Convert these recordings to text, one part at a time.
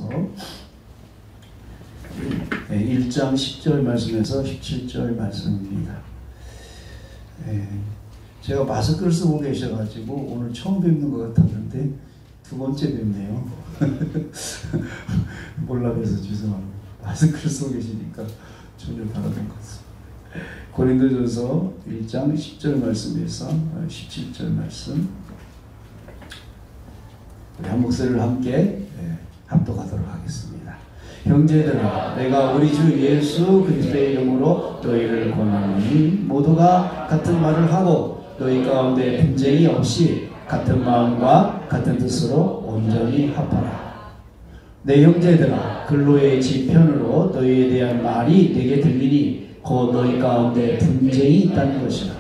고린도전서 1장 10절 말씀에서 17절 말씀입니다. 제가 마스크를 쓰고 계셔가지고 오늘 처음 뵙는 것 같았는데 두 번째 뵙네요. 몰라서 죄송합니다. 마스크를 쓰고 계시니까 전혀 다르던 것 같습니다. 고린도전서 1장 10절 말씀에서 17절 말씀, 우리 한 목소리를 함께 합독하도록 하겠습니다. 형제들아, 내가 우리 주 예수 그리스도의 이름으로 너희를 권하노니 모두가 같은 말을 하고 너희 가운데 분쟁이 없이 같은 마음과 같은 뜻으로 온전히 합하라. 내 형제들아, 근로의 지편으로 너희에 대한 말이 내게 들리니 곧 너희 가운데 분쟁이 있다는 것이라.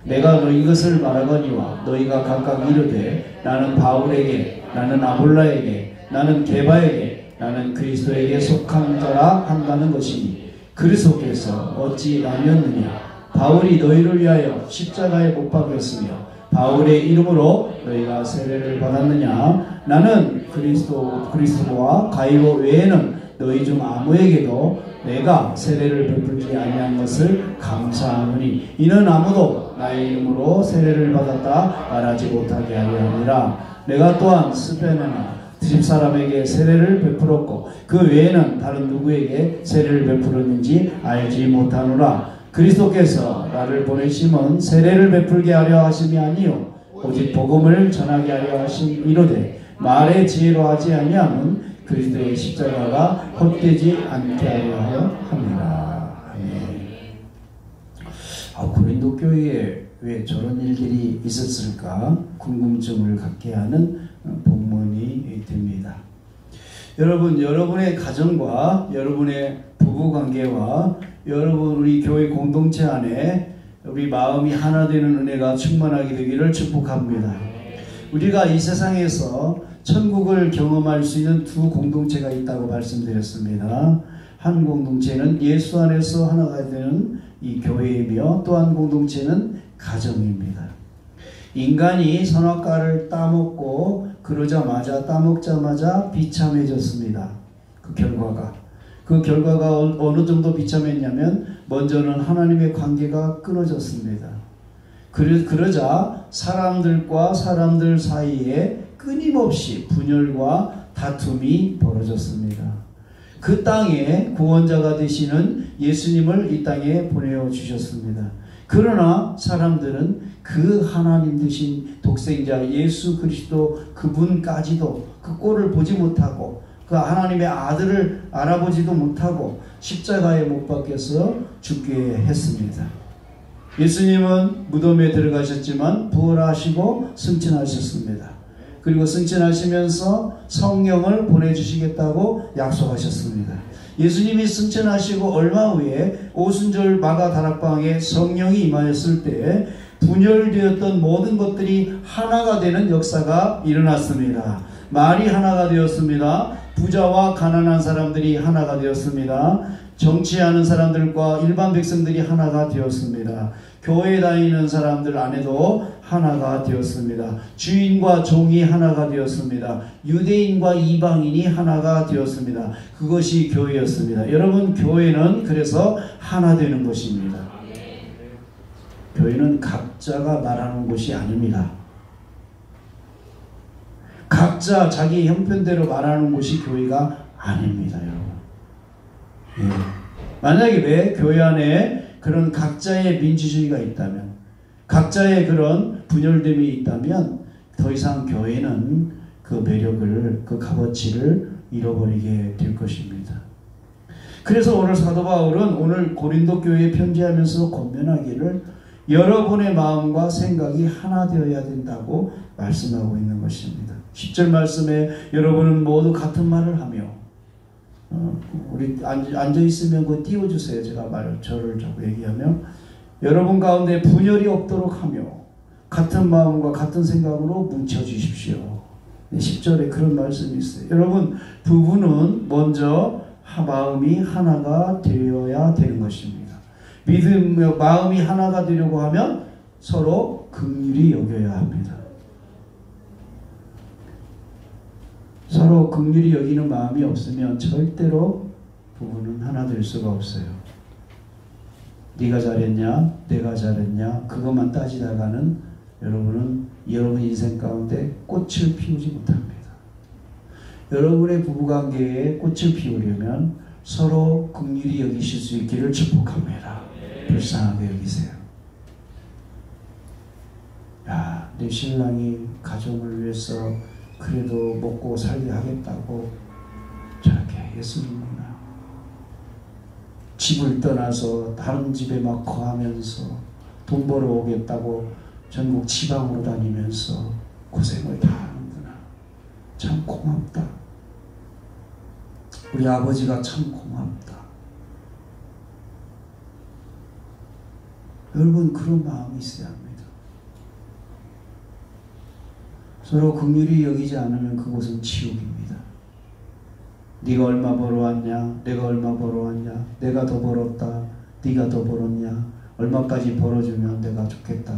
내가 너희 것을 말하거니와 너희가 각각 이르되 나는 바울에게, 나는 아볼라에게, 나는 게바에게, 나는 그리스도에게 속한 자라 한다는 것이니 그리스도께서 어찌 나뉘었느냐. 바울이 너희를 위하여 십자가에 못 박혔으며 바울의 이름으로 너희가 세례를 받았느냐. 나는 그리스도와 가이로 외에는 너희 중 아무에게도 내가 세례를 베풀지 아니한 것을 감사하노니 이는 아무도 나의 이름으로 세례를 받았다 말하지 못하게 하려 함이라. 내가 또한 스베나나 집사람에게 세례를 베풀었고 그 외에는 다른 누구에게 세례를 베풀었는지 알지 못하노라. 그리스도께서 나를 보내심은 세례를 베풀게 하려 하심이 아니요 오직 복음을 전하게 하려 하심이로되 말의 지혜로 하지 아니하면 그리스도의 십자가가 헛되지 않게 하려 합니다. 고린도 교회에 왜 저런 일들이 있었을까 궁금증을 갖게 하는 본문이 됩니다. 여러분, 여러분의 가정과 여러분의 부부관계와 여러분 우리 교회 공동체 안에 우리 마음이 하나 되는 은혜가 충만하게 되기를 축복합니다. 우리가 이 세상에서 천국을 경험할 수 있는 두 공동체가 있다고 말씀드렸습니다. 한 공동체는 예수 안에서 하나가 되는 이 교회이며 또 한 공동체는 가정입니다. 인간이 선악과를 따먹고 따먹자마자 비참해졌습니다. 그 결과가 어느 정도 비참했냐면 먼저는 하나님의 관계가 끊어졌습니다. 그러자 사람들과 사람들 사이에 끊임없이 분열과 다툼이 벌어졌습니다. 그 땅에 구원자가 되시는 예수님을 이 땅에 보내주셨습니다. 그러나 사람들은 그 하나님 되신 독생자 예수 그리스도 그분까지도 그 꼴을 보지 못하고 그 하나님의 아들을 알아보지도 못하고 십자가에 못 박혀서 죽게 했습니다. 예수님은 무덤에 들어가셨지만 부활하시고 승천하셨습니다. 그리고 승천하시면서 성령을 보내주시겠다고 약속하셨습니다. 예수님이 승천하시고 얼마 후에 오순절 마가 다락방에 성령이 임하였을 때 분열되었던 모든 것들이 하나가 되는 역사가 일어났습니다. 말이 하나가 되었습니다. 부자와 가난한 사람들이 하나가 되었습니다. 정치하는 사람들과 일반 백성들이 하나가 되었습니다. 교회 다니는 사람들 안에도 하나가 되었습니다. 주인과 종이 하나가 되었습니다. 유대인과 이방인이 하나가 되었습니다. 그것이 교회였습니다. 여러분, 교회는 그래서 하나 되는 것입니다. 교회는 각자가 말하는 곳이 아닙니다. 각자 자기 형편대로 말하는 곳이 교회가 아닙니다, 여러분. 만약에 왜 교회 안에 그런 각자의 민주주의가 있다면, 각자의 그런 분열됨이 있다면 더 이상 교회는 그 매력을, 그 값어치를 잃어버리게 될 것입니다. 그래서 오늘 사도 바울은 오늘 고린도 교회에 편지하면서 권면하기를 여러분의 마음과 생각이 하나 되어야 된다고 말씀하고 있는 것입니다. 10절 말씀에 여러분은 모두 같은 말을 하며, 우리 앉아있으면 그거 띄워주세요. 제가 저를 자꾸 얘기하며, 여러분 가운데 분열이 없도록 하며 같은 마음과 같은 생각으로 뭉쳐주십시오. 10절에 그런 말씀이 있어요. 여러분, 부부는 먼저 마음이 하나가 되어야 되는 것입니다. 마음이 하나가 되려고 하면 서로 긍휼히 여겨야 합니다. 서로 긍휼히 여기는 마음이 없으면 절대로 부부는 하나 될 수가 없어요. 네가 잘했냐, 내가 잘했냐, 그것만 따지다가는 여러분은 여러분 인생 가운데 꽃을 피우지 못합니다. 여러분의 부부관계에 꽃을 피우려면 서로 긍휼히 여기실 수 있기를 축복합니다. 불쌍하게 여기세요. 야, 내 신랑이 가정을 위해서 그래도 먹고 살게 하겠다고 저렇게 예수님구나. 집을 떠나서 다른 집에 막 거하면서 돈 벌어 오겠다고 전국 지방으로 다니면서 고생을 다 하는구나. 참 고맙다. 우리 아버지가 참 고맙다. 여러분, 그런 마음이 있어야 합니다. 서로 긍휼히 여기지 않으면 그곳은 지옥입니다. 네가 얼마 벌어왔냐, 내가 얼마 벌어왔냐, 내가 더 벌었다, 네가 더 벌었냐, 얼마까지 벌어주면 내가 좋겠다.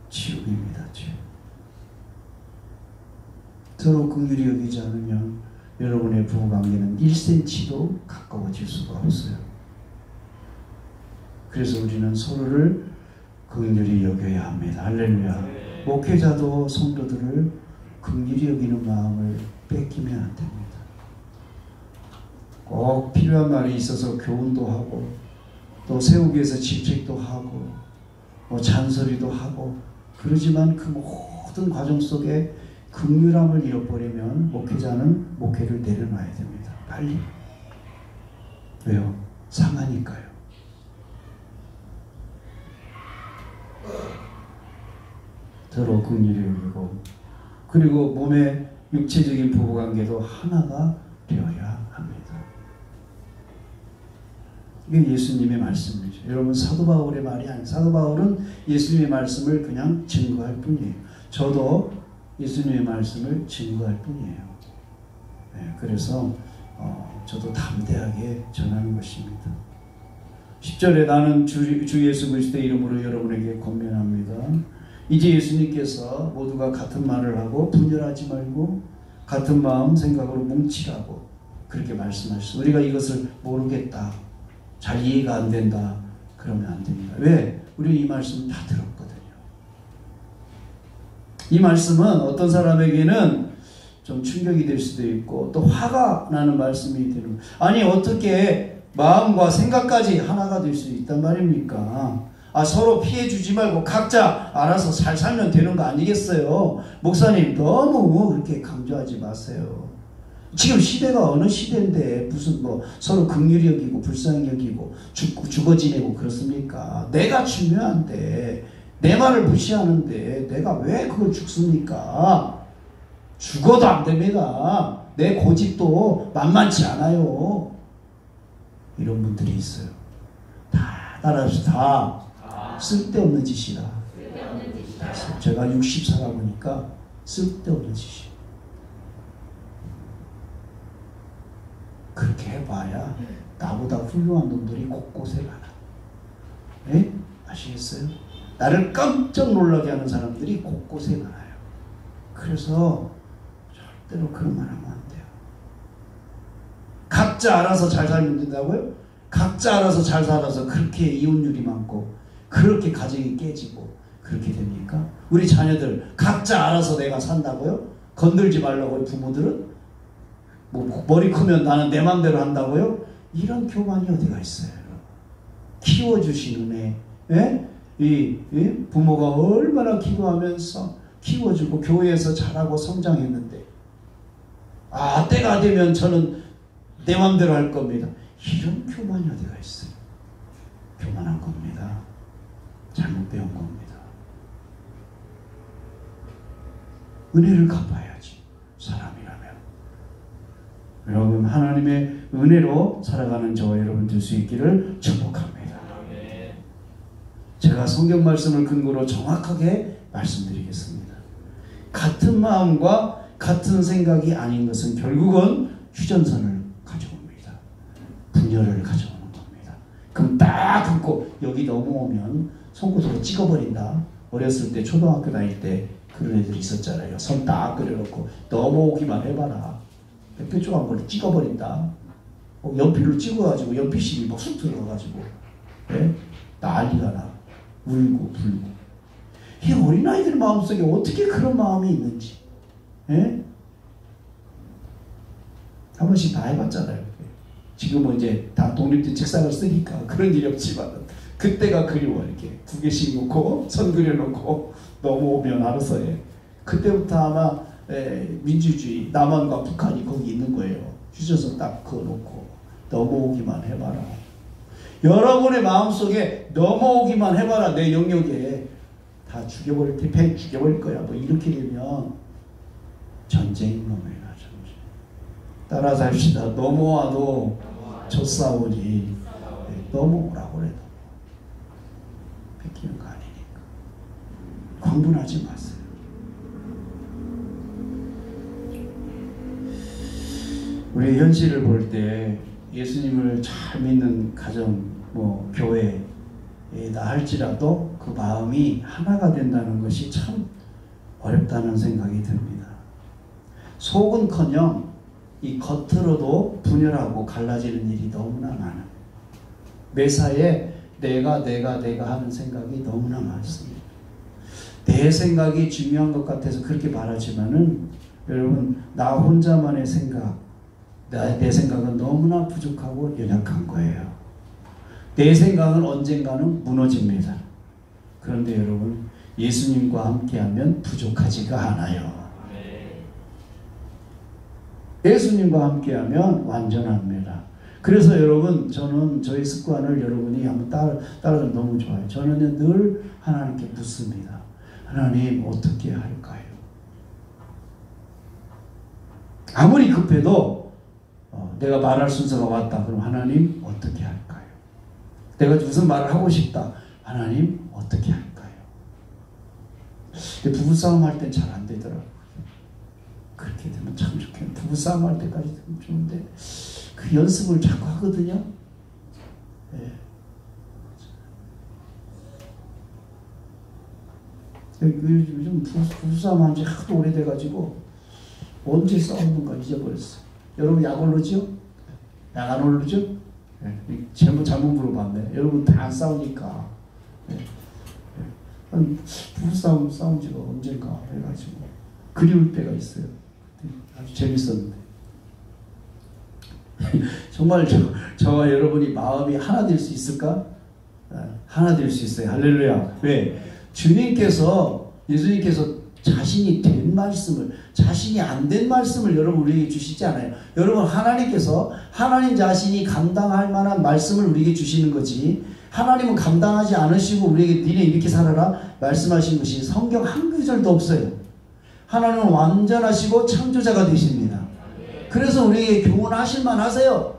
지옥입니다. 지옥. 서로 긍휼히 여기지 않으면 여러분의 부부관계는 1cm도 가까워질 수가 없어요. 그래서 우리는 서로를 긍휼히 여겨야 합니다. 할렐루야. 목회자도 성도들을 긍휼히 여기는 마음을 뺏기면 안 됩니다. 꼭 필요한 말이 있어서 교훈도 하고 또 세우기 위해서 질책도 하고 뭐 잔소리도 하고 그러지만 그 모든 과정 속에 긍휼함을 잃어버리면 목회자는 목회를 내려놔야 됩니다. 빨리. 왜요? 상하니까요. 서로 긍휼히 여기고 그리고 몸의 육체적인 부부관계도 하나가 되어야 합니다. 이게 예수님의 말씀이죠. 여러분, 사도 바울의 말이 아니에요. 사도 바울은 예수님의 말씀을 그냥 증거할 뿐이에요. 저도 예수님의 말씀을 증거할 뿐이에요. 네, 그래서 저도 담대하게 전하는 것입니다. 10절에 나는 주 예수 그리스도의 이름으로 여러분에게 권면합니다. 이제 예수님께서 모두가 같은 말을 하고 분열하지 말고 같은 마음 생각으로 뭉치라고 그렇게 말씀하셨어요. 우리가 이것을 모르겠다, 잘 이해가 안 된다 그러면 안 됩니다. 왜? 우리는 이 말씀 다 들었거든요. 이 말씀은 어떤 사람에게는 좀 충격이 될 수도 있고 또 화가 나는 말씀이 되는, 아니 어떻게 마음과 생각까지 하나가 될 수 있단 말입니까? 서로 피해주지 말고 각자 알아서 잘 살면 되는 거 아니겠어요? 목사님, 너무 그렇게 강조하지 마세요. 지금 시대가 어느 시대인데 무슨 서로 긍휼히 여기고 불쌍히 여기고 죽어 지내고 그렇습니까? 내가 중요한데 내 말을 무시하는데 내가 왜 그걸 죽습니까? 죽어도 안 됩니다. 내 고집도 만만치 않아요. 이런 분들이 있어요. 다 따라서 다 쓸데없는 짓이다. 제가 60 살아보니까 쓸데없는 짓이에요. 그렇게 해봐야 나보다 훌륭한 놈들이 곳곳에 많아. 네? 아시겠어요? 나를 깜짝 놀라게 하는 사람들이 곳곳에 많아요. 그래서 절대로 그런 말 하면 안 돼요. 각자 알아서 잘 살면 된다고요? 각자 알아서 잘 살아서 그렇게 이혼율이 많고 그렇게 가정이 깨지고 그렇게 됩니까? 우리 자녀들 각자 알아서 내가 산다고요? 건들지 말라고요? 부모들은? 머리 크면 나는 내 맘대로 한다고요? 이런 교만이 어디가 있어요? 키워주신 은혜, 이 부모가 얼마나 기도하면서 키워주고 교회에서 자라고 성장했는데 때가 되면 저는 내 맘대로 할 겁니다. 이런 교만이 어디가 있어요? 교만한 겁니다. 잘못 배운 겁니다. 은혜를 갚아야지, 사람이라면. 여러분, 하나님의 은혜로 살아가는 저와 여러분 될 수 있기를 축복합니다. 제가 성경 말씀을 근거로 정확하게 말씀드리겠습니다. 같은 마음과 같은 생각이 아닌 것은 결국은 휴전선을 가져옵니다. 분열을 가져오는 겁니다. 그럼 딱 끊고 여기 넘어오면 손구석으로 찍어버린다. 어렸을 때 초등학교 다닐 때 그 그런 애들이 있었잖아요. 손 딱 그려놓고 넘어오기만 해봐라. 뼈조각 걸 찍어버린다. 연필로 찍어가지고 연필심이 막 쑥 들어가가지고 예? 난리가 나. 울고 불고. 이 어린아이들 마음속에 어떻게 그런 마음이 있는지 예? 한 번씩 다 해봤잖아요. 지금은 이제 다 독립된 책상을 쓰니까 그런 일이 없지만 그때가 그리워. 이렇게 2개씩 놓고 선 그려놓고 넘어오면 알아서 해. 그때부터 아마 민주주의 남한과 북한이 거기 있는 거예요. 휴전선 딱 그어놓고 넘어오기만 해봐라. 여러분의 마음속에 넘어오기만 해봐라. 내 영역에 다 죽여버릴 테, 배 죽여버릴 거야. 뭐 이렇게 되면 전쟁인 놈이야. 전쟁. 따라서 합시다. 넘어와도 젖사오니 넘어오라고 그래도 뺏기는 거 아니니까. 광분하지 마세요. 우리 현실을 볼 때 예수님을 잘 믿는 가정, 뭐 교회다 할지라도 그 마음이 하나가 된다는 것이 참 어렵다는 생각이 듭니다. 속은커녕 이 겉으로도 분열하고 갈라지는 일이 너무나 많아요. 매사에 내가 하는 생각이 너무나 많습니다. 내 생각이 중요한 것 같아서 그렇게 말하지만은 여러분, 나 혼자만의 생각, 내 생각은 너무나 부족하고 연약한 거예요. 내 생각은 언젠가는 무너집니다. 그런데 여러분, 예수님과 함께하면 부족하지가 않아요. 예수님과 함께하면 완전합니다. 그래서 여러분, 저는 저의 습관을 여러분이 한번 따라하면 너무 좋아요. 저는 늘 하나님께 묻습니다. 하나님, 어떻게 할까요? 아무리 급해도 내가 말할 순서가 왔다. 그럼 하나님, 어떻게 할까요? 내가 무슨 말을 하고 싶다. 하나님, 어떻게 할까요? 근데 부부싸움 할 땐 잘 안 되더라고요. 그렇게 되면 참 좋겠네요. 부부싸움 할 때까지 되면 좋은데 그 연습을 자꾸 하거든요. 네. 요즘 부부싸움 한 지 하도 오래돼가지고 언제 싸우는가 잊어버렸어. 여러분 약 오르죠? 약 안 오르죠? 네. 잘못 물어봤네. 여러분 다 안 싸우니까. 네. 네. 부부싸움 싸운 지가 언젠가 해가지고 그리울 때가 있어요. 아주 재밌었는데. 정말 저와 여러분이 마음이 하나 될 수 있을까? 하나 될 수 있어요. 할렐루야. 왜? 예수님께서 자신이 된 말씀을, 자신이 안 된 말씀을 여러분 우리에게 주시지 않아요. 여러분, 하나님께서 하나님 자신이 감당할 만한 말씀을 우리에게 주시는 거지, 하나님은 감당하지 않으시고 우리에게 니네 이렇게 살아라 말씀하신 것이 성경 한 구절도 없어요. 하나님은 완전하시고 창조자가 되십니다. 그래서 우리에게 교훈하실 만하세요.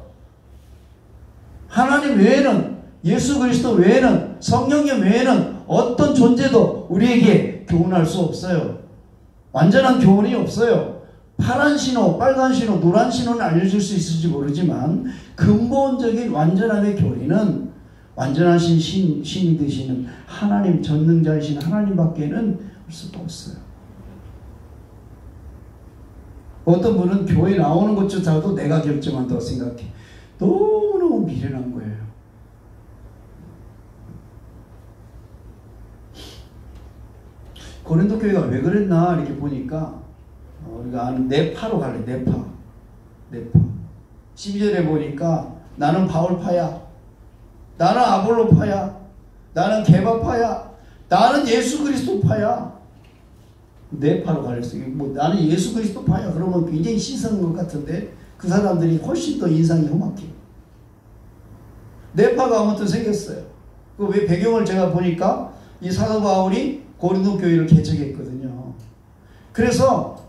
하나님 외에는, 예수 그리스도 외에는, 성령님 외에는 어떤 존재도 우리에게 교훈할 수 없어요. 완전한 교훈이 없어요. 파란 신호, 빨간 신호, 노란 신호는 알려줄 수 있을지 모르지만 근본적인 완전함의 교리는 완전하신 신이 되시는 하나님, 전능자이신 하나님밖에는 할 수가 없어요. 어떤 분은 교회 나오는 것조차도 내가 결정한다고 생각해. 너무너무 미련한 거예요. 고린도 교회가 왜 그랬나 이렇게 보니까 우리가 아는 네파로 갈래. 네파 12절에 보니까 나는 바울파야, 나는 아볼로파야, 나는 게바파야, 나는 예수 그리스도파야. 네파로 갈렸어요. 뭐 나는 예수 그리스도파야 그러면 굉장히 신성한 것 같은데 그 사람들이 훨씬 더 인상이 험악해요. 네파가 아무튼 생겼어요. 그 왜 배경을 제가 보니까 이 사도 바울이 고린도 교회를 개척했거든요. 그래서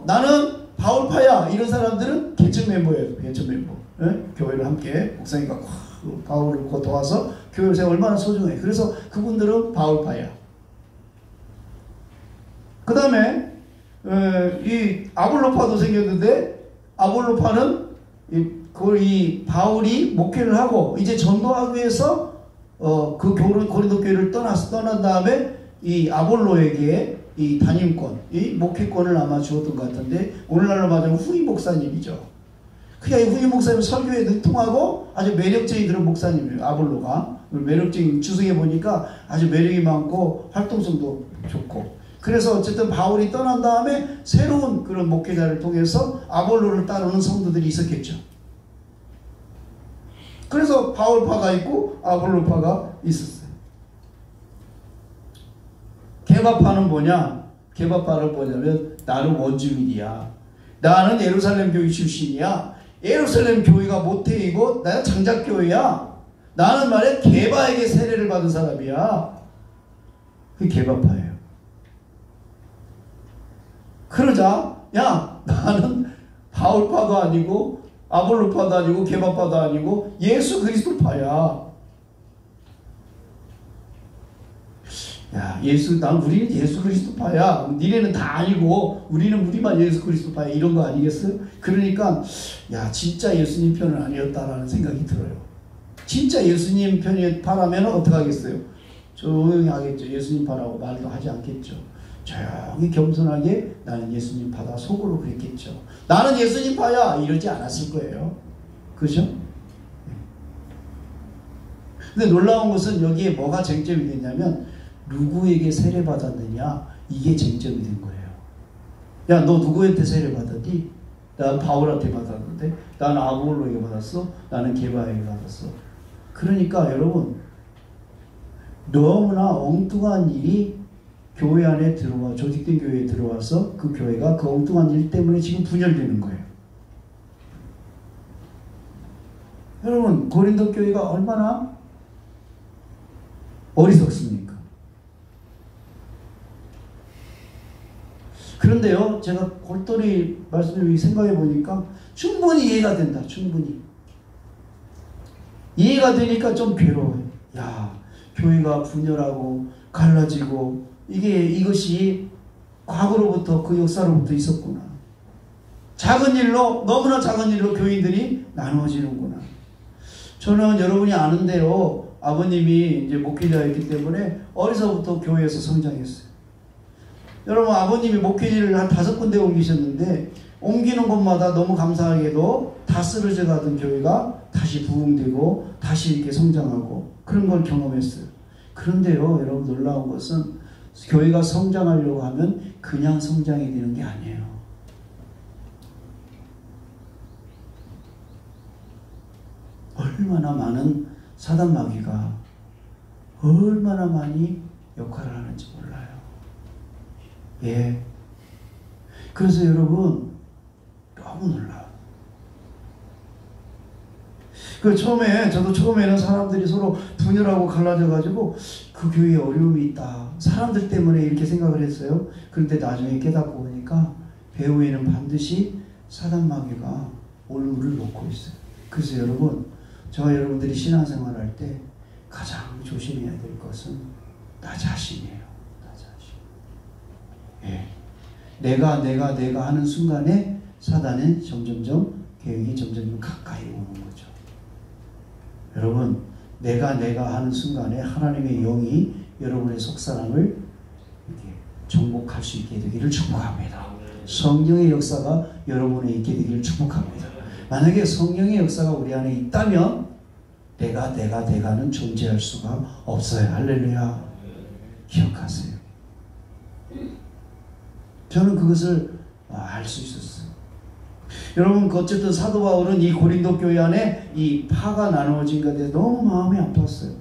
나는 바울파야 이런 사람들은 개척 멤버예요. 개척 멤버. 네? 교회를 함께 목사님과 바울을 도와서 교회 생활 얼마나 소중해. 그래서 그분들은 바울파야. 그 다음에 이 아볼로파도 생겼는데 아볼로파는 이 바울이 목회를 하고 이제 전도하기 위해서 그 고린도 교회를 떠난 다음에 이 아볼로에게 이 담임권, 이 목회권을 아마 주었던 것 같은데 오늘날로 말하면 후임 목사님이죠. 그냥 후임 목사님 설교에 능통하고 아주 매력적인 그런 목사님이에요. 아볼로가 매력적인, 주석에 보니까 아주 매력이 많고 활동성도 좋고. 그래서 어쨌든 바울이 떠난 다음에 새로운 그런 목회자를 통해서 아볼로를 따르는 성도들이 있었겠죠. 그래서 바울파가 있고 아볼로파가 있었어요. 게바파는 뭐냐? 게바파는 뭐냐면 나는 원주민이야. 나는 예루살렘 교회 출신이야. 예루살렘 교회가 모태이고 나는 장작교회야. 나는 말해 게바에게 세례를 받은 사람이야. 그게 게바파예요. 그러자 야 나는 바울파도 아니고 아볼로파도 아니고 게바파도 아니고 예수 그리스도파야. 야 우리는 예수 그리스도파야. 니네는 다 아니고 우리만 예수 그리스도파야. 이런 거 아니겠어요? 그러니까 야 진짜 예수님 편은 아니었다라는 생각이 들어요. 진짜 예수님 편이 파라면 어떻게 하겠어요? 조용히 하겠죠. 예수님 파라고 말도 하지 않겠죠. 조용히 겸손하게 나는 예수님 파다 속으로 그랬겠죠. 나는 예수님 파야 이러지 않았을 거예요. 그죠? 근데 놀라운 것은 여기에 뭐가 쟁점이 됐냐면 누구에게 세례 받았느냐 이게 쟁점이 된 거예요. 야 너 누구한테 세례 받았니? 난 바울한테 받았는데 나는 아볼로에게 받았어. 나는 게바에게 받았어. 그러니까 여러분 너무나 엉뚱한 일이 교회 안에 들어와 조직된 교회에 들어와서 그 교회가 그 엉뚱한 일 때문에 지금 분열되는 거예요. 여러분 고린도 교회가 얼마나 어리석습니까? 그런데요 제가 골똘히 말씀을 생각해 보니까 충분히 이해가 된다. 충분히 이해가 되니까 좀 괴로워요. 야 교회가 분열하고 갈라지고 이것이 과거로부터 그 역사로부터 있었구나. 작은 일로 너무나 작은 일로 교인들이 나누어지는구나. 저는 여러분이 아는 대로 아버님이 이제 목회자였기 때문에 어려서부터 교회에서 성장했어요. 여러분 아버님이 목회지를 한 5군데 옮기셨는데 옮기는 곳마다 너무 감사하게도 다 쓰러져 가던 교회가 다시 부흥되고 다시 이렇게 성장하고 그런 걸 경험했어요. 그런데요 여러분 놀라운 것은 교회가 성장하려고 하면 그냥 성장이 되는 게 아니에요. 얼마나 많은 사단 마귀가 얼마나 많이 역할을 하는지 몰라요. 예. 그래서 여러분 너무 놀라요. 저도 처음에는 사람들이 서로 분열하고 갈라져가지고 그 교회에 어려움이 있다. 사람들 때문에 이렇게 생각을 했어요. 그런데 나중에 깨닫고 보니까 배후에는 반드시 사단 마귀가 올무를 놓고 있어요. 그래서 여러분, 저와 여러분들이 신앙생활 할 때 가장 조심해야 될 것은 나 자신이에요. 나 자신. 예. 내가 하는 순간에 사단은 점점점 계획이 점점 가까이 오는 거죠. 여러분 내가 하는 순간에 하나님의 영이 여러분의 속사람을 이렇게 정복할 수 있게 되기를 축복합니다. 성령의 역사가 여러분에 있게 되기를 축복합니다. 만약에 성령의 역사가 우리 안에 있다면 내가는 존재할 수가 없어요. 할렐루야. 기억하세요. 저는 그것을 알 수 있었어요. 여러분 어쨌든 사도 바울은 이 고린도 교회 안에 이 파가 나누어진 것에 너무 마음이 아팠어요.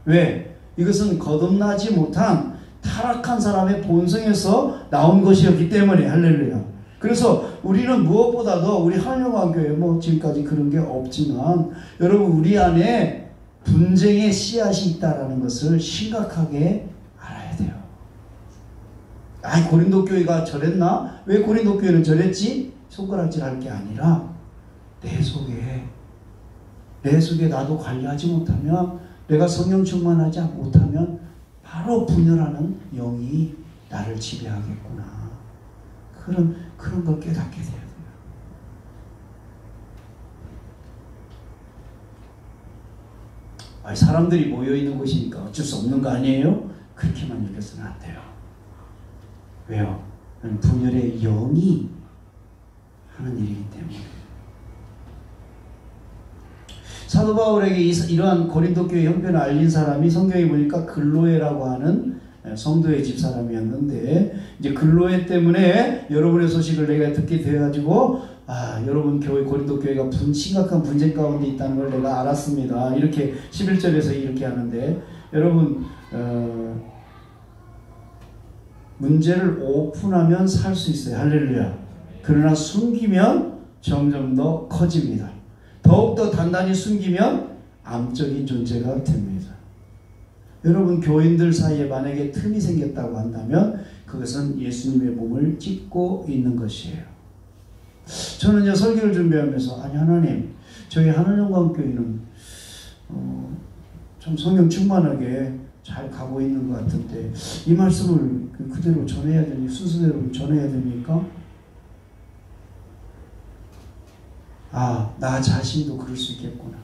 왜? 이것은 거듭나지 못한 타락한 사람의 본성에서 나온 것이었기 때문에. 할렐루야. 그래서 우리는 무엇보다도 우리 한영왕교회 지금까지 그런 게 없지만 여러분 우리 안에 분쟁의 씨앗이 있다는 것을 심각하게 알아야 돼요. 고린도 교회가 저랬나? 왜 고린도 교회는 저랬지? 손가락질 할 게 아니라 내 속에 나도 관리하지 못하면, 내가 성령 충만하지 못하면 바로 분열하는 영이 나를 지배하겠구나. 그런 걸 깨닫게 돼야 돼요. 사람들이 모여있는 곳이니까 어쩔 수 없는 거 아니에요? 그렇게만 여겨서는 안 돼요. 왜요? 분열의 영이 하는 일이기 때문에. 사도 바울에게 이러한 고린도 교회 형편을 알린 사람이 성경에 보니까 글로에라고 하는 성도의 집 사람이었는데, 이제 글로에 때문에 여러분의 소식을 내가 듣게 돼가지고, 여러분 교회, 고린도 교회가 심각한 분쟁 가운데 있다는 걸 내가 알았습니다. 이렇게 11절에서 이렇게 하는데, 여러분 문제를 오픈하면 살 수 있어요. 할렐루야. 그러나 숨기면 점점 더 커집니다. 더욱더 단단히 숨기면 암적인 존재가 됩니다. 여러분 교인들 사이에 만약에 틈이 생겼다고 한다면 그것은 예수님의 몸을 찢고 있는 것이에요. 저는 설교를 준비하면서 아니 하나님, 저희 하늘영광교회는 좀 성령 충만하게 잘 가고 있는 것 같은데 이 말씀을 그대로 전해야 되니, 순서대로 전해야 됩니까? 나 자신도 그럴 수 있겠구나.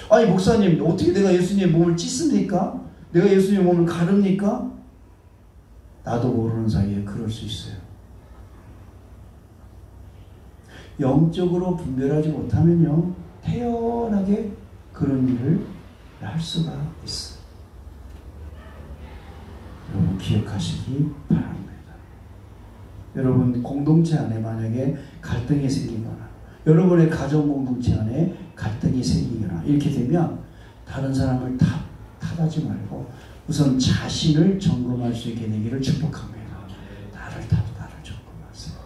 아니 목사님, 어떻게 내가 예수님의 몸을 찢습니까? 내가 예수님의 몸을 가릅니까? 나도 모르는 사이에 그럴 수 있어요. 영적으로 분별하지 못하면요, 태연하게 그런 일을 할 수가 있어요. 여러분 기억하시기 바랍니다. 여러분 공동체 안에 만약에 갈등이 생기거나, 여러분의 가정 공동체 안에 갈등이 생기거나 이렇게 되면 다른 사람을 탓하지 말고 우선 자신을 점검할 수 있게 되기를 축복합니다. 나를 점검하세요.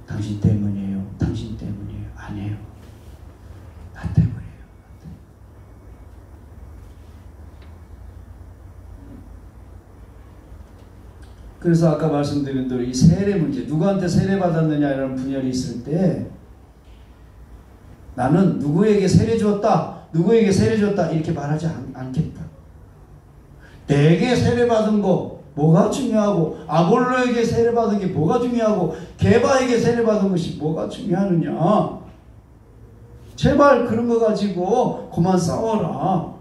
당신 때문이에요. 당신 때문이에요. 아니에요. 나 때문이에요. 그래서 아까 말씀드린 대로 이 세례 문제, 누구한테 세례 받았느냐 이런 분열이 있을 때 나는 누구에게 세례 주었다, 누구에게 세례 줬다 이렇게 말하지 않겠다. 내게 세례 받은 거 뭐가 중요하고, 아볼로에게 세례 받은 게 뭐가 중요하고, 게바에게 세례 받은 것이 뭐가 중요하느냐. 제발 그런 거 가지고 그만 싸워라.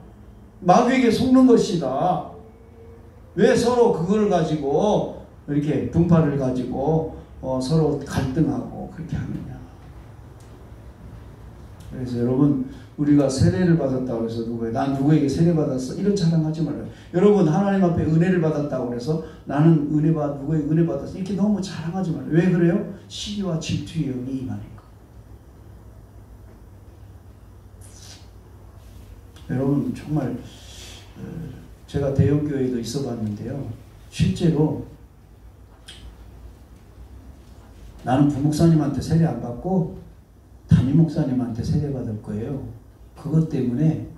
마귀에게 속는 것이다. 왜 서로 그걸 가지고 이렇게 분파를 가지고 서로 갈등하고 그렇게 하느냐. 그래서 여러분, 우리가 세례를 받았다고 해서 난 누구에게 세례 받았어 이런 자랑하지 말아요. 여러분 하나님 앞에 은혜를 받았다고 해서 나는 누구에게 은혜 받았어 이렇게 너무 자랑하지 말아요. 왜 그래요? 시기와 질투의 영이 임하니까. 여러분 정말 제가 대형교회도 있어 봤는데요, 실제로 나는 부목사님한테 세례 안 받고 담임 목사님한테 세례 받을 거예요. 그것 때문에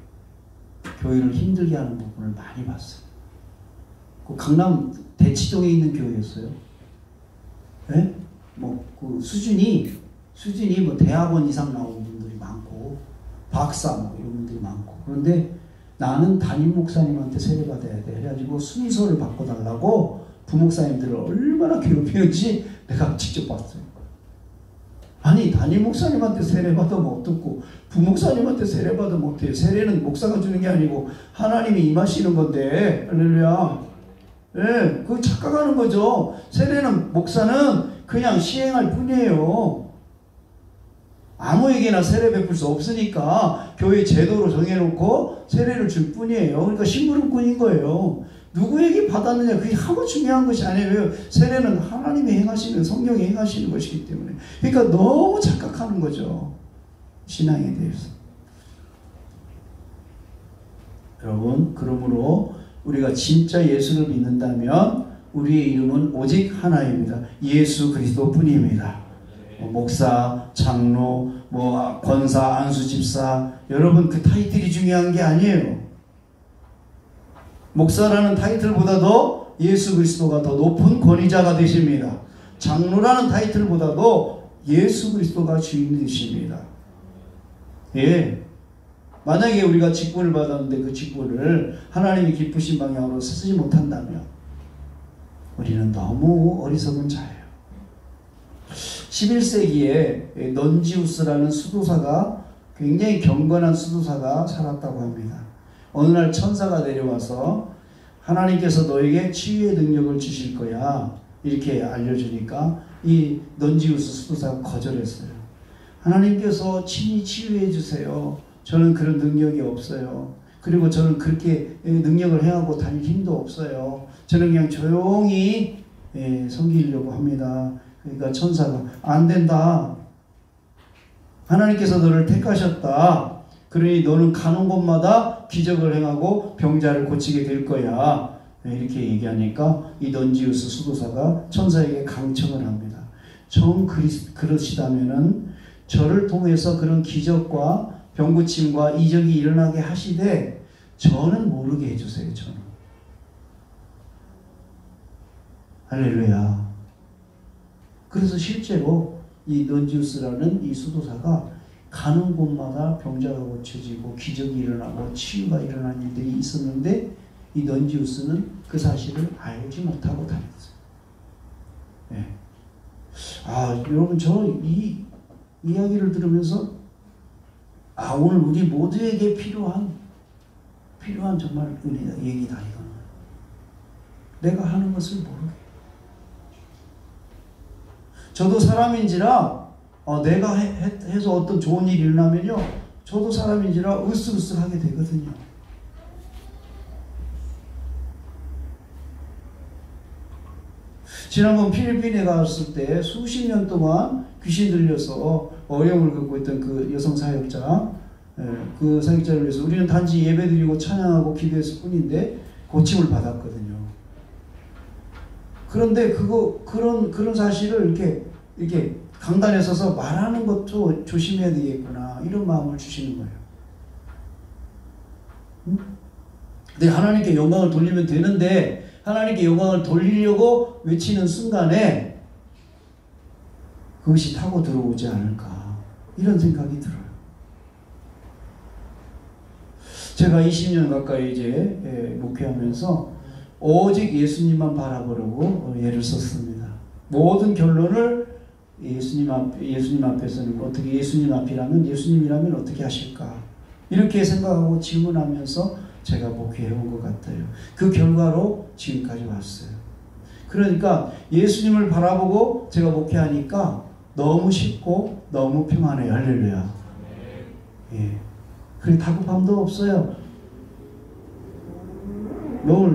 교회를 힘들게 하는 부분을 많이 봤어요. 그 강남 대치동에 있는 교회였어요. 네? 그 수준이 대학원 이상 나온 분들이 많고 박사 이런 분들이 많고, 그런데 나는 담임 목사님한테 세례 받아야 돼 해가지고 순서를 바꿔달라고 부목사님들을 얼마나 괴롭히는지 내가 직접 봤어요. 아니 담임 목사님한테 세례 받으면 어떻고 부목사님한테 세례 받으면 어때요? 세례는 목사가 주는 게 아니고 하나님이 임하시는 건데. 할렐루야. 네, 그거 착각하는 거죠. 세례는, 목사는 그냥 시행할 뿐이에요. 아무에게나 세례 베풀 수 없으니까 교회 제도로 정해놓고 세례를 줄 뿐이에요. 그러니까 심부름꾼인 거예요. 누구에게 받았느냐 그게 아무 중요한 것이 아니에요. 세례는 하나님이 행하시는, 성령이 행하시는 것이기 때문에. 그러니까 너무 착각하는 거죠, 신앙에 대해서. 여러분, 그러므로 우리가 진짜 예수를 믿는다면 우리의 이름은 오직 하나입니다. 예수 그리스도뿐입니다. 목사, 장로, 권사, 안수집사, 여러분 그 타이틀이 중요한 게 아니에요. 목사라는 타이틀보다도 예수 그리스도가 더 높은 권위자가 되십니다. 장로라는 타이틀보다도 예수 그리스도가 주인이십니다. 예. 만약에 우리가 직분을 받았는데 그 직분을 하나님이 기쁘신 방향으로 쓰지 못한다면 우리는 너무 어리석은 자예요. 11세기에 넌지우스라는 수도사가, 굉장히 경건한 수도사가 살았다고 합니다. 어느 날 천사가 내려와서 하나님께서 너에게 치유의 능력을 주실 거야. 이렇게 알려주니까 이 넌지우스 수도사가 거절했어요. 하나님께서 친히 치유해 주세요. 저는 그런 능력이 없어요. 그리고 저는 그렇게 능력을 행하고 다닐 힘도 없어요. 저는 그냥 조용히 섬기려고 합니다. 그러니까 천사가 안 된다. 하나님께서 너를 택하셨다. 그러니 너는 가는 곳마다 기적을 행하고 병자를 고치게 될 거야. 이렇게 얘기하니까 이 넌지우스 수도사가 천사에게 강청을 합니다. 정 그러시다면은 저를 통해서 그런 기적과 병고침과 이적이 일어나게 하시되 저는 모르게 해주세요. 저는. 할렐루야. 그래서 실제로 이 넌지우스라는 이 수도사가 가는 곳마다 병자가 고쳐지고 기적이 일어나고 치유가 일어난 일들이 있었는데 이 넌지우스는 그 사실을 알지 못하고 다녔어요. 네. 여러분 저 이 이야기를 들으면서 오늘 우리 모두에게 필요한 정말 은혜다, 얘기다 이거는. 내가 하는 것을 모르게. 저도 사람인지라 내가 해서 어떤 좋은 일이 일어나면요, 저도 사람인지라 으쓱으쓱하게 되거든요. 지난번 필리핀에 갔을 때 수십 년 동안 귀신 들려서 어려움을 겪고 있던 그 여성 사역자, 그 사역자를 위해서 우리는 단지 예배드리고 찬양하고 기도했을 뿐인데 고침을 받았거든요. 그런데 그런 사실을 이렇게 강단에 서서 말하는 것도 조심해야 되겠구나, 이런 마음을 주시는 거예요. 응? 근데 하나님께 영광을 돌리면 되는데 하나님께 영광을 돌리려고 외치는 순간에 그것이 타고 들어오지 않을까, 이런 생각이 들어요. 제가 20년 가까이 이제 목회하면서 오직 예수님만 바라보려고 예를 썼습니다. 모든 결론을 예수님 앞에서는 어떻게, 예수님이라면 어떻게 하실까, 이렇게 생각하고 질문하면서 제가 목회해온 것 같아요. 그 결과로 지금까지 왔어요. 그러니까 예수님을 바라보고 제가 목회하니까 너무 쉽고 너무 평안해요. 할렐루야. 예. 그리고 다급함도 없어요.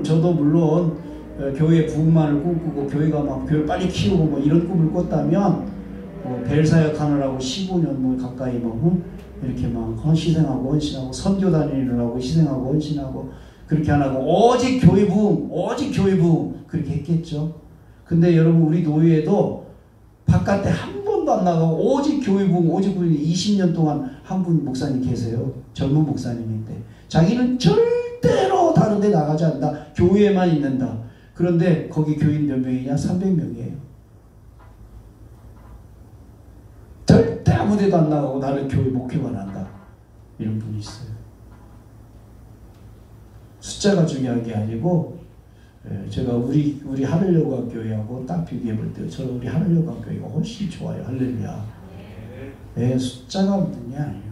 저도 물론 교회 부흥만을 꿈꾸고 교회가 막 교회 빨리 키우고 뭐 이런 꿈을 꿨다면 벨사역하느라고 15년 가까이 이렇게 막 헌신하고 선교 다니느라고 희생하고 헌신하고 그렇게 안 하고 오직 교회 부흥 그렇게 했겠죠. 근데 여러분, 우리 노예도 바깥에 한 번도 안 나가고 오직 교회 부흥 20년 동안 한 분 목사님 계세요. 젊은 목사님인데 자기는 절대로 다른 데 나가지 않는다. 교회에만 있는다. 그런데 거기 교인 몇 명이냐? 300명이에요. 절대 아무 데도 안 나가고 나는 교회 목회만 한다. 이런 분이 있어요. 숫자가 중요한 게 아니고, 제가 우리 하늘여관 교회하고 딱 비교해 볼 때 저는 우리 하늘여관 교회가 훨씬 좋아요. 할렐루야. 숫자가 문제가 아니에요.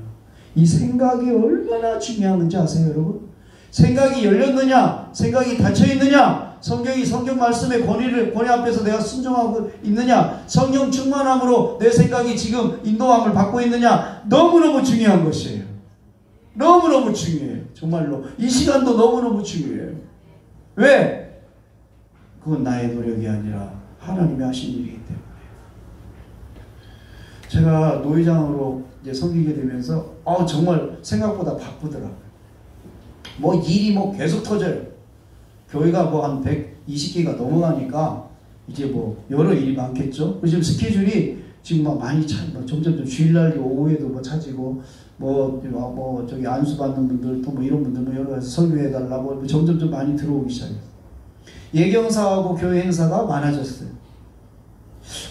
이 생각이 얼마나 중요한지 아세요, 여러분? 생각이 열렸느냐, 생각이 닫혀있느냐, 성경 말씀의 권위 앞에서 내가 순종하고 있느냐, 성령 충만함으로 내 생각이 지금 인도함을 받고 있느냐, 너무너무 중요한 것이에요. 너무너무 중요해요. 정말로 이 시간도 너무너무 중요해요. 왜? 그건 나의 노력이 아니라 하나님이 하신 일이기 때문에. 제가 노회장으로 이제 섬기게 되면서 정말 생각보다 바쁘더라고요. 일이 계속 터져요. 교회가 한 120개가 넘어가니까 이제 여러 일이 많겠죠. 지금 스케줄이 지금 많이 점점 주일날 오후에도 차지고 저기 안수 받는 분들 또 이런 분들 여러 가지 설교해 달라고 점점 좀 많이 들어오기 시작했어요. 예경사하고 교회 행사가 많아졌어요.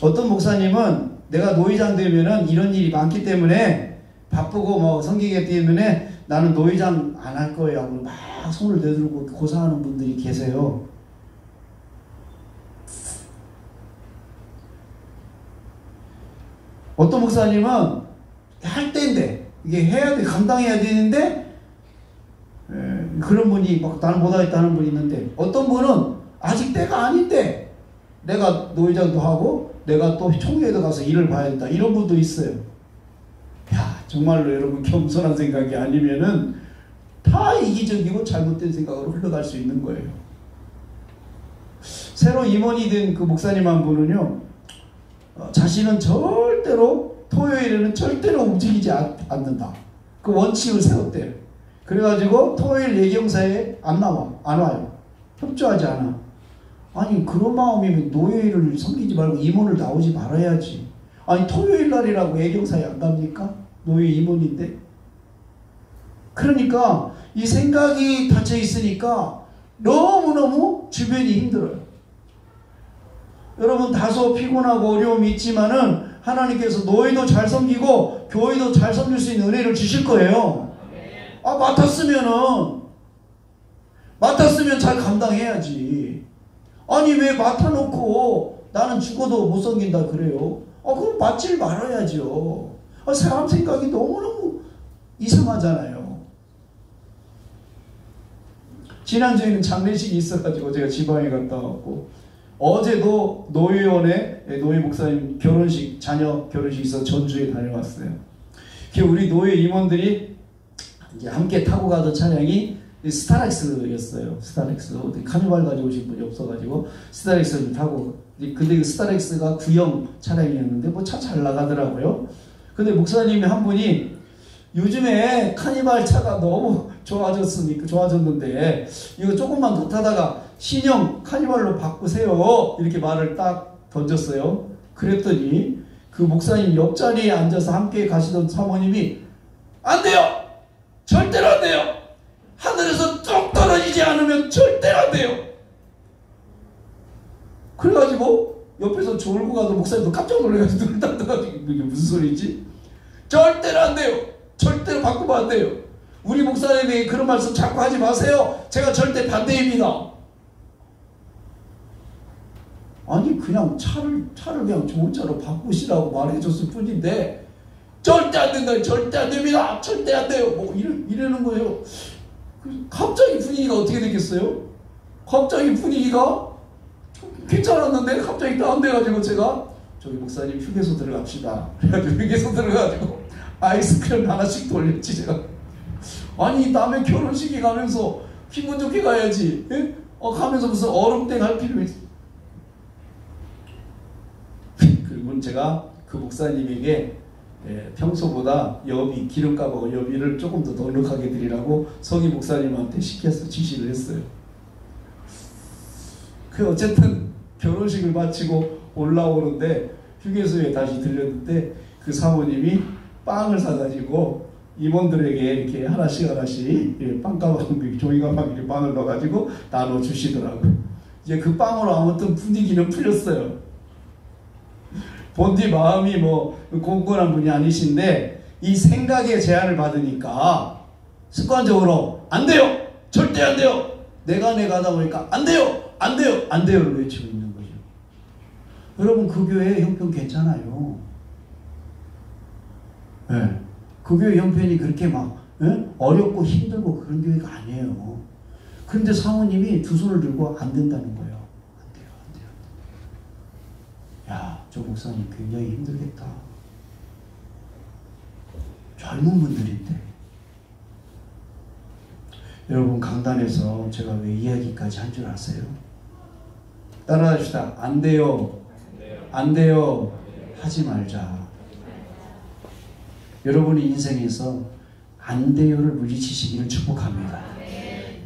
어떤 목사님은 내가 노회장 되면은 이런 일이 많기 때문에 바쁘고 섬기기 때문에 나는 노회장 안 할 거예요 하고 막 손을 내들고 고사하는 분들이 계세요. 어떤 목사님은 할 때인데 이게 해야 돼, 감당해야 되는데 그런 분이 막 나는 못하겠다는 분이 있는데, 어떤 분은 아직 때가 아닌데 내가 노회장도 하고 내가 또 총회에도 가서 일을 봐야 된다, 이런 분도 있어요. 야, 정말로 여러분 겸손한 생각이 아니면은 다 이기적이고 잘못된 생각으로 흘러갈 수 있는 거예요. 새로 임원이 된 그 목사님 한 분은요, 자신은 절대로 토요일에는 절대로 움직이지 않는다, 그 원칙을 세웠대요. 그래가지고 토요일 예경사에 안 와요. 협조하지 않아. 아니, 그런 마음이면 노예를 섬기지 말고 임원을 나오지 말아야지. 아니, 토요일 날이라고 예경사에 안 갑니까? 노예 임원인데. 그러니까 이 생각이 닫혀 있으니까 너무너무 주변이 힘들어요. 여러분, 다소 피곤하고 어려움이 있지만은 하나님께서 노예도 잘 섬기고 교회도 잘 섬길 수 있는 은혜를 주실 거예요. 아, 맡았으면 잘 감당해야지. 아니, 왜 맡아놓고 나는 죽어도 못 섬긴다 그래요? 그럼 맡질 말아야죠. 사람 생각이 너무너무 이상하잖아요. 지난주에는 장례식이 있어가지고 제가 지방에 갔다 왔고, 어제도 노예원에 노예 목사님 결혼식, 자녀 결혼식 있어서 전주에 다녀왔어요. 우리 노예 임원들이 이제 함께 타고 가던 차량이 스타렉스였어요. 스타렉스. 카니발 가지고 오신 분이 없어가지고 스타렉스를 타고, 근데 그 스타렉스가 구형 차량이었는데 뭐 차 잘 나가더라고요. 근데 목사님이 한 분이 요즘에 카니발 차가 너무 좋아졌는데 이거 조금만 더 타다가 신형 카니발로 바꾸세요, 이렇게 말을 딱 던졌어요. 그랬더니 그 목사님 옆자리에 앉아서 함께 가시던 사모님이 안 돼요! 절대로 안 돼요! 하늘에서 뚝 떨어지지 않으면 절대로 안 돼요! 그래가지고 옆에서 졸고 가던 목사님도 깜짝 놀라가지고 눈을 딱 떠가지고 이게 무슨 소리지? 절대로 안 돼요! 절대로 바꾸면 안 돼요! 우리 목사님이 그런 말씀 자꾸 하지 마세요! 제가 절대 반대입니다! 아니, 그냥 차를 그냥 좋은 차로 바꾸시라고 말해줬을 뿐인데 절대 안 된다, 절대 안 됩니다, 절대 안 돼요, 뭐 이러는 거예요. 갑자기 분위기가 어떻게 됐겠어요? 갑자기 분위기가 괜찮았는데 갑자기 다운돼가지고 제가 저기 목사님 휴게소 들어갑시다. 그래가지고 휴게소 들어가가지고 아이스크림 하나씩 돌렸지 제가. 아니, 남의 결혼식에 가면서 기분 좋게 가야지. 예? 가면서 무슨 얼음땡 할 필요 있어. 그리고 제가 그 목사님에게 평소보다 기름값하고 여비를 조금 더 넉넉하게 드리라고 성희 목사님한테 시켜서 지시를 했어요. 어쨌든 결혼식을 마치고 올라오는데 휴게소에 다시 들렸는데 그 사모님이 빵을 사가지고 임원들에게 이렇게 하나씩 빵가방, 종이가방에 빵을 넣어가지고 나눠주시더라고요. 이제 그 빵으로 아무튼 분위기는 풀렸어요. 본디 마음이 뭐 공건한 분이 아니신데 이 생각의 제안을 받으니까 습관적으로 안 돼요! 절대 안 돼요! 내가 하다 보니까 안 돼요! 안 돼요! 안 돼요를 외치고 있는 거죠. 여러분, 그 교회 형편 괜찮아요. 네. 그 교회 형편이 그렇게 막 어렵고 힘들고 그런 교회가 아니에요. 그런데 사모님이 두 손을 들고 안 된다는 거예요. 안 돼요. 야, 저 목사님 굉장히 힘들겠다. 젊은 분들인데. 여러분, 강단에서 제가 왜 이야기까지 한 줄 아세요? 따라합시다. 안 돼요. 안 돼요. 하지 말자. 여러분의 인생에서 안 돼요를 물리치시기를 축복합니다.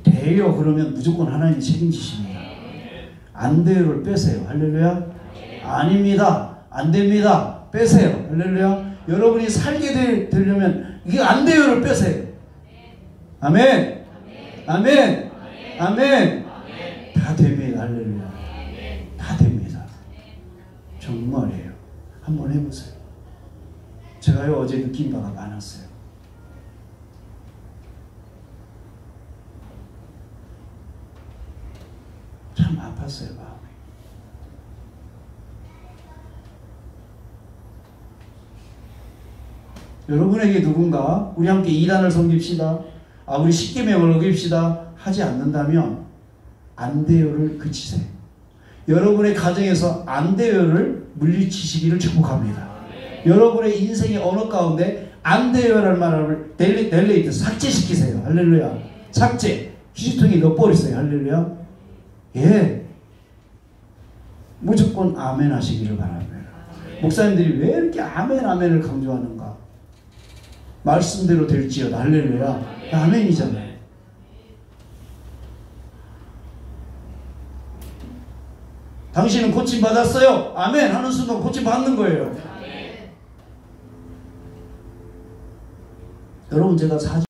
돼요 그러면 무조건 하나님이 책임지십니다. 안 돼요를 빼세요. 할렐루야. 아닙니다. 안 됩니다. 빼세요. 할렐루야. 여러분이 살게 되려면 이게 안 돼요를 빼세요. 아멘. 아멘. 아멘. 다 됩니다. 할렐루야. 다 됩니다. 정말이에요. 한번 해보세요. 제가요 어제 느낀 바가 많았어요. 참 아팠어요, 마음이. 여러분에게 누군가 우리 함께 이단을 섬깁시다. 우리 10계명을 어깁시다 하지 않는다면 안 돼요를 그치세요. 여러분의 가정에서 안 돼요를 물리치시기를 축복합니다. 여러분의 인생의 언어 가운데 안 돼요라는 말을 델레이트 삭제시키세요. 할렐루야. 삭제. 휴지통에 넣어버리세요. 할렐루야. 예. 무조건 아멘 하시기를 바랍니다. 목사님들이 왜 이렇게 아멘 아멘을 강조하는가? 말씀대로 될지어다. 할렐루야. 아멘이잖아요. 당신은 고침받았어요. 아멘 하는 순간 고침받는 거예요. 여러분 제가